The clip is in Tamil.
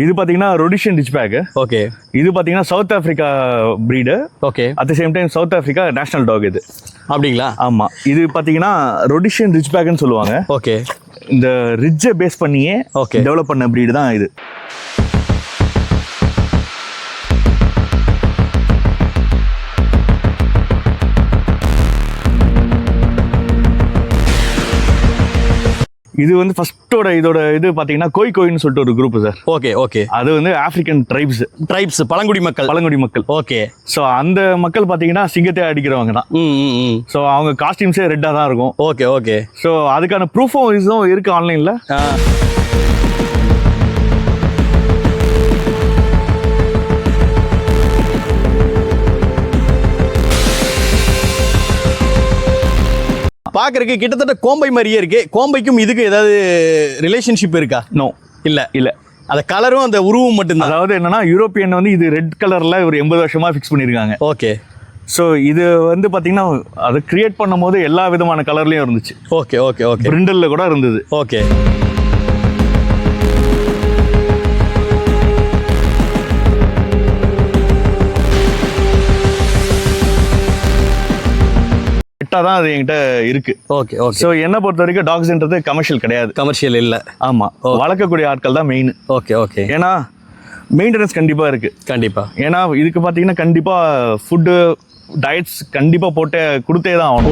இது பார்த்தீங்கன்னா ரொடிஷியன் ரிச்பேக். ஓகே. இது பார்த்தீங்கன்னா South Africa breed. Okay. At the same time South Africa national dog இது. அப்படிங்களா? ஆமாம். இது பார்த்தீங்கன்னா ரொடிஷியன் ரிச்பேக்னு சொல்லுவாங்க. ஓகே. இந்த ரிட்ஜை பேஸ் பண்ணியே டெவலப் பண்ண ப்ரீடு தான் இது. இது வந்து ஃபர்ஸ்டோட இதோட இது பார்த்தீங்கன்னா கோய்ன்னு சொல்லிட்டு ஒரு குரூப் சார். Okay okay. அது வந்து ஆப்பிரிக்கன் ட்ரைப்ஸ் பழங்குடி மக்கள். ஓகே. ஸோ அந்த மக்கள் பார்த்தீங்கன்னா சிங்கத்தை அடிக்கிறவங்க தான். ஸோ அவங்க காஸ்டியூம்ஸே ரெட்டாக தான் இருக்கும். Okay okay. ஸோ அதுக்கான ப்ரூஃபும் இருக்கு ஆன்லைனில். பார்க்கறதுக்கு கிட்டத்தட்ட கோம்பை மாதிரியே இருக்கு. கோம்பைக்கும் இதுக்கு ஏதாவது ரிலேஷன்ஷிப் இருக்கா? நோ, இல்ல. அந்த கலரும் அந்த உருவம் மட்டும்தான். அதாவது என்னன்னா யூரோப்பியன் வந்து இது ரெட் கலர்ல ஒரு 80 வருஷமா ஃபிக்ஸ் பண்ணியிருக்காங்க. ஓகே. ஸோ இது வந்து பார்த்தீங்கன்னா அதை கிரியேட் பண்ணும்போது எல்லா விதமான கலர்லையும் இருந்துச்சு. Okay okay okay. பிரிண்டலில் கூட இருந்தது. ஓகே. தான் அது என்கிட்ட இருக்கு. Okay okay. ஸோ என்ன பொறுத்த வரைக்கும் டாக்ஸ்ன்றது கமர்ஷியல் கிடையாது. கமர்ஷியல் இல்லை. ஆமாம், வளர்க்கக்கூடிய ஆட்கள் தான் மெயின். Okay okay. ஏன்னா மெயின்டெனன்ஸ் கண்டிப்பாக இருக்கு. கண்டிப்பா. ஏன்னா இதுக்கு பார்த்தீங்கன்னா கண்டிப்பாக ஃபுட்டு டயட்ஸ் கண்டிப்பாக போட்டு கொடுத்தே தான் ஆகணும்.